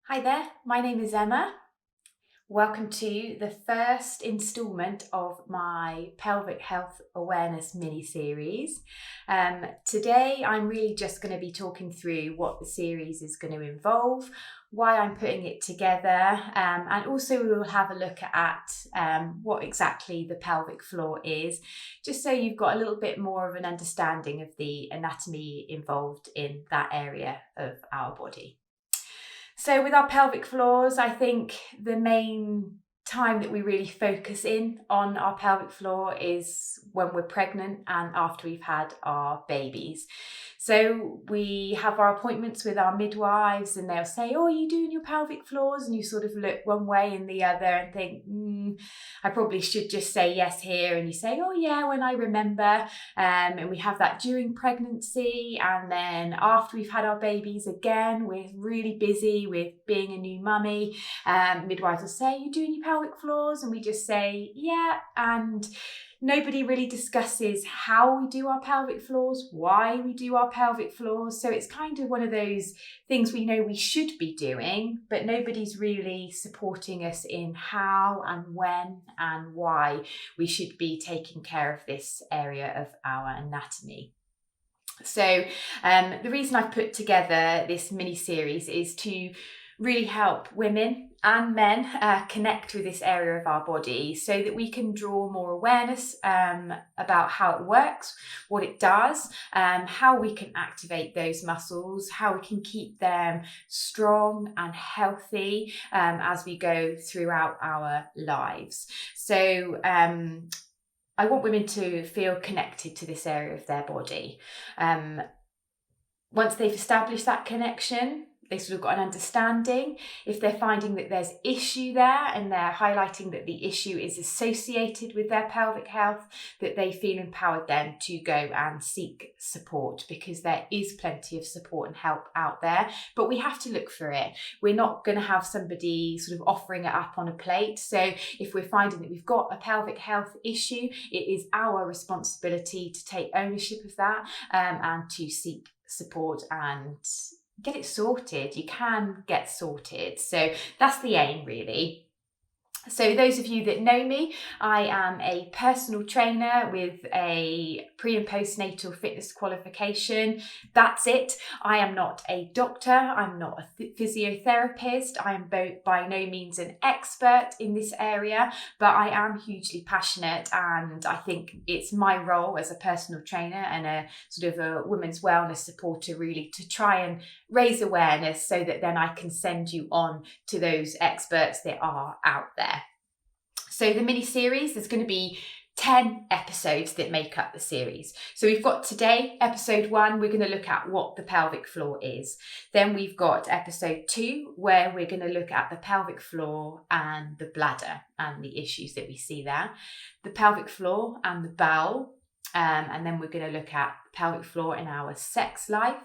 Hi there, my name is Emma. Welcome to the first instalment of my pelvic health awareness mini-series. Today I'm really just going to be talking through what the series is going to involve, why I'm putting it together, and also we will have a look at what exactly the pelvic floor is, just so you've got a little bit more of an understanding of the anatomy involved in that area of our body. So with our pelvic floors, I think the main time that we really focus in on our pelvic floor is when we're pregnant and after we've had our babies. So we have our appointments with our midwives and they'll say, "Oh, are you doing your pelvic floors?" And you sort of look one way and the other and think, I probably should just say yes here. And you say, "Oh yeah, when I remember." And we have that during pregnancy, and then after we've had our babies again, we're really busy with being a new mummy. Midwives will say, "You doing your pelvic floors?" And we just say, "Yeah." And nobody really discusses how we do our pelvic floors, why we do our pelvic floors. So it's kind of one of those things we know we should be doing, but nobody's really supporting us in how and when and why we should be taking care of this area of our anatomy. So the reason I've put together this mini series is to really help women and men connect with this area of our body so that we can draw more awareness about how it works, what it does, how we can activate those muscles, how we can keep them strong and healthy as we go throughout our lives. So I want women to feel connected to this area of their body. Once they've established that connection, they sort of got an understanding. If they're finding that there's issue there and they're highlighting that the issue is associated with their pelvic health, that they feel empowered then to go and seek support, because there is plenty of support and help out there, but we have to look for it. We're not going to have somebody sort of offering it up on a plate. So if we're finding that we've got a pelvic health issue, it is our responsibility to take ownership of that and to seek support and get it sorted. You can get sorted. So that's the aim, really. So those of you that know me, I am a personal trainer with a pre and postnatal fitness qualification. That's it. I am not a doctor. I'm not a physiotherapist. I am by no means an expert in this area, but I am hugely passionate, and I think it's my role as a personal trainer and a sort of a women's wellness supporter really to try and raise awareness so that then I can send you on to those experts that are out there. So the mini series, there's going to be 10 episodes that make up the series. So we've got today, episode 1, we're going to look at what the pelvic floor is. Then we've got episode 2, where we're going to look at the pelvic floor and the bladder and the issues that we see there. The pelvic floor and the bowel. And then we're going to look at the pelvic floor in our sex life.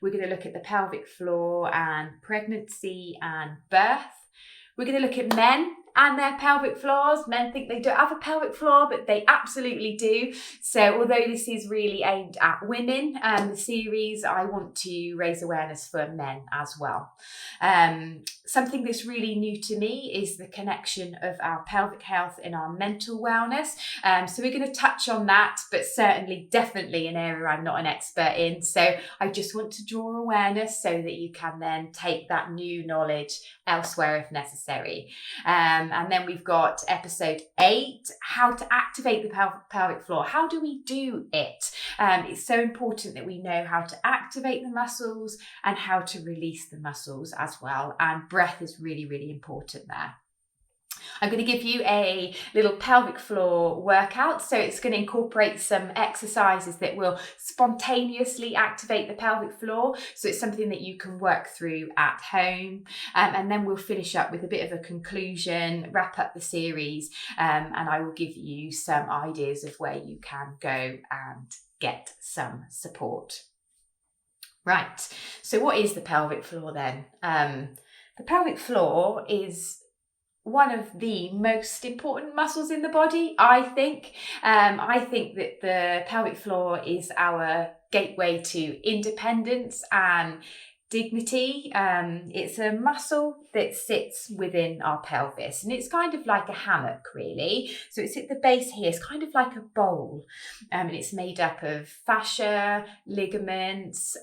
We're going to look at the pelvic floor and pregnancy and birth. We're going to look at men and their pelvic floors. Men think they don't have a pelvic floor, but they absolutely do. So although this is really aimed at women, the series, I want to raise awareness for men as well. Something that's really new to me is the connection of our pelvic health and our mental wellness. So we're going to touch on that, but certainly, definitely an area I'm not an expert in. So I just want to draw awareness so that you can then take that new knowledge elsewhere if necessary. And then we've got episode 8, how to activate the pelvic floor. How do we do it? It's so important that we know how to activate the muscles and how to release the muscles as well. And breath is really, really important there. I'm going to give you a little pelvic floor workout. So it's going to incorporate some exercises that will spontaneously activate the pelvic floor. So it's something that you can work through at home. And then we'll finish up with a bit of a conclusion, wrap up the series, and I will give you some ideas of where you can go and get some support. Right, so what is the pelvic floor then? The pelvic floor is one of the most important muscles in the body, I think. I think that the pelvic floor is our gateway to independence and dignity. It's a muscle that sits within our pelvis, and it's kind of like a hammock, really. So it's at the base here. It's kind of like a bowl, and it's made up of fascia, ligaments,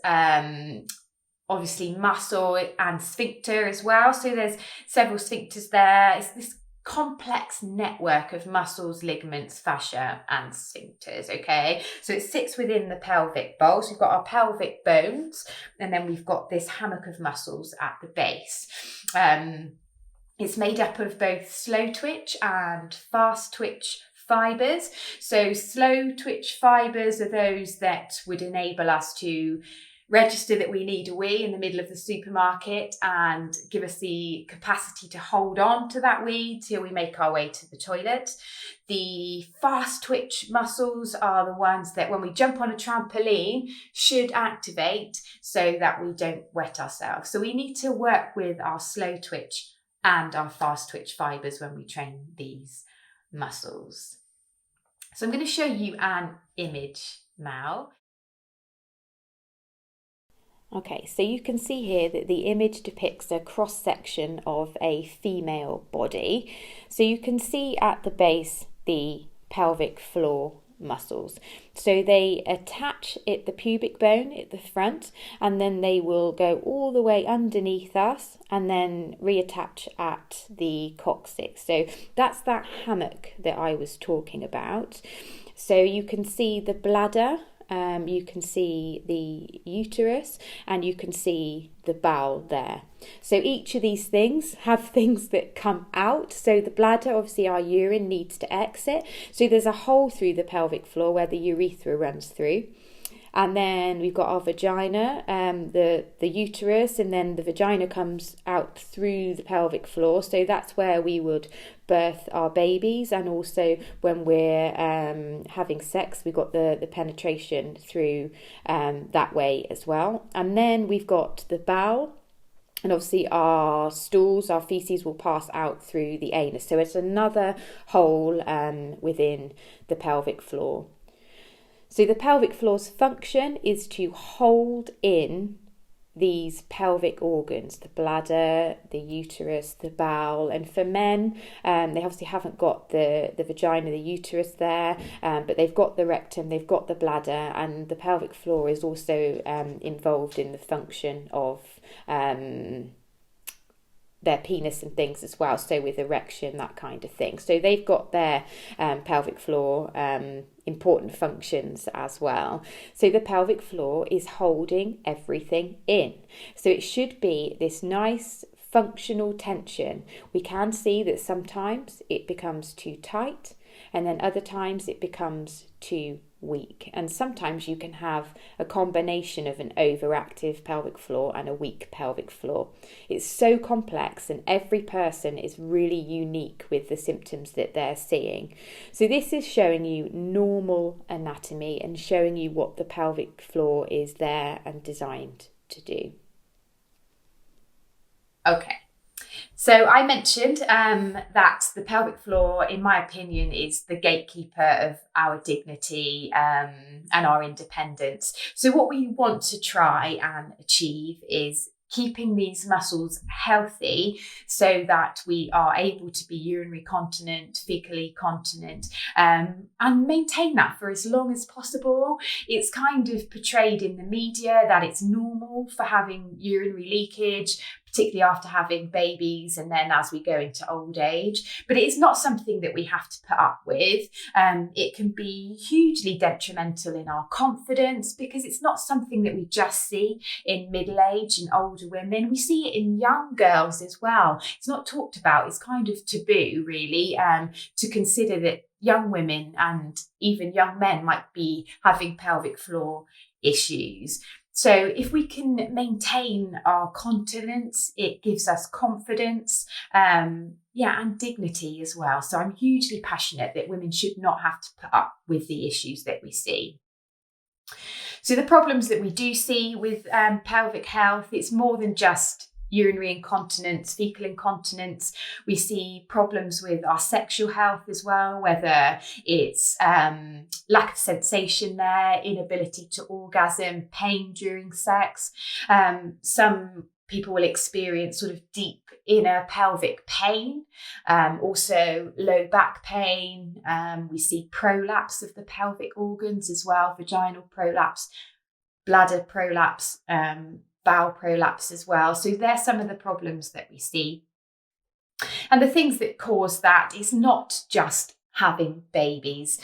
obviously muscle and sphincter as well. So there's several sphincters there. It's this complex network of muscles, ligaments, fascia and sphincters. Okay, so it sits within the pelvic bowl. So we've got our pelvic bones, and then we've got this hammock of muscles at the base. It's made up of both slow twitch and fast twitch fibers. So slow twitch fibers are those that would enable us to register that we need a wee in the middle of the supermarket and give us the capacity to hold on to that wee till we make our way to the toilet. The fast twitch muscles are the ones that when we jump on a trampoline should activate so that we don't wet ourselves. So we need to work with our slow twitch and our fast twitch fibers when we train these muscles. So I'm going to show you an image now. Okay, so you can see here that the image depicts a cross-section of a female body. So you can see at the base the pelvic floor muscles. So they attach at the pubic bone at the front, and then they will go all the way underneath us and then reattach at the coccyx. So that's that hammock that I was talking about. So you can see the bladder, you can see the uterus, and you can see the bowel there. So each of these things have things that come out. So the bladder, obviously our urine needs to exit. So there's a hole through the pelvic floor where the urethra runs through. And then we've got our vagina, the uterus, and then the vagina comes out through the pelvic floor. So that's where we would birth our babies. And also when we're having sex, we've got the penetration through that way as well. And then we've got the bowel. And obviously our stools, our feces will pass out through the anus. So it's another hole within the pelvic floor. So the pelvic floor's function is to hold in these pelvic organs, the bladder, the uterus, the bowel. And for men, they obviously haven't got the vagina, the uterus there, but they've got the rectum, they've got the bladder, and the pelvic floor is also involved in the function of their penis and things as well, so with erection, that kind of thing. So they've got their pelvic floor important functions as well. So the pelvic floor is holding everything in. So it should be this nice functional tension. We can see that sometimes it becomes too tight, and then other times it becomes too weak. And sometimes you can have a combination of an overactive pelvic floor and a weak pelvic floor. It's so complex, and every person is really unique with the symptoms that they're seeing. So this is showing you normal anatomy and showing you what the pelvic floor is there and designed to do. Okay. So I mentioned that the pelvic floor, in my opinion, is the gatekeeper of our dignity and our independence. So what we want to try and achieve is keeping these muscles healthy so that we are able to be urinary continent, fecally continent, and maintain that for as long as possible. It's kind of portrayed in the media that it's normal for having urinary leakage, particularly after having babies and then as we go into old age. But it is not something that we have to put up with. It can be hugely detrimental in our confidence because it's not something that we just see in middle age and older women. We see it in young girls as well. It's not talked about. It's kind of taboo, really, to consider that young women and even young men might be having pelvic floor issues. So if we can maintain our continence, it gives us confidence, and dignity as well. So I'm hugely passionate that women should not have to put up with the issues that we see. So the problems that we do see with pelvic health, it's more than just urinary incontinence, fecal incontinence. We see problems with our sexual health as well, whether it's lack of sensation there, inability to orgasm, pain during sex. Some people will experience sort of deep inner pelvic pain, also low back pain. We see prolapse of the pelvic organs as well, vaginal prolapse, bladder prolapse, bowel prolapse as well. So they're some of the problems that we see. And the things that cause that is not just having babies.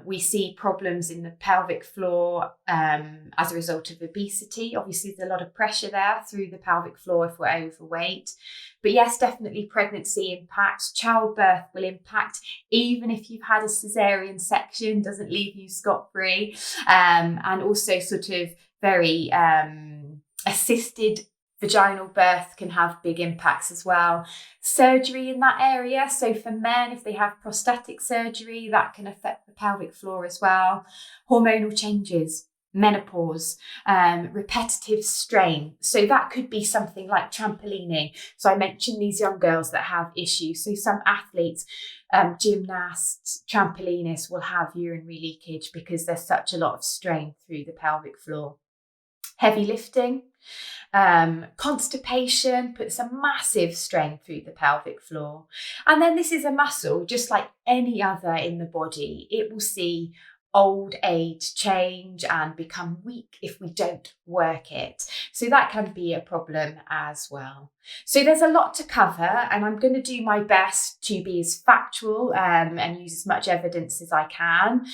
We see problems in the pelvic floor as a result of obesity. Obviously, there's a lot of pressure there through the pelvic floor if we're overweight. But yes, definitely pregnancy impacts. Childbirth will impact, even if you've had a cesarean section, doesn't leave you scot-free. And also sort of very assisted vaginal birth can have big impacts as well. Surgery in that area. So for men, if they have prostatic surgery, that can affect the pelvic floor as well. Hormonal changes, menopause, repetitive strain. So that could be something like trampolining. So I mentioned these young girls that have issues. So some athletes, gymnasts, trampolinists will have urinary leakage because there's such a lot of strain through the pelvic floor. Heavy lifting, constipation puts a massive strain through the pelvic floor. And then this is a muscle, just like any other in the body. It will see old age change and become weak if we don't work it. So that can be a problem as well. So there's a lot to cover, and I'm going to do my best to be as factual and use as much evidence as I can.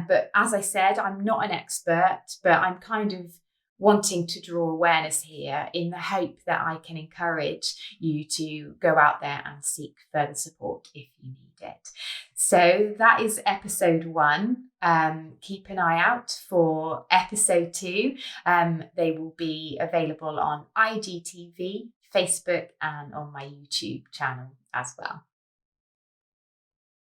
But as I said, I'm not an expert, but I'm kind of wanting to draw awareness here in the hope that I can encourage you to go out there and seek further support if you need it. So that is episode 1. Keep an eye out for episode 2. They will be available on IGTV, Facebook, and on my YouTube channel as well.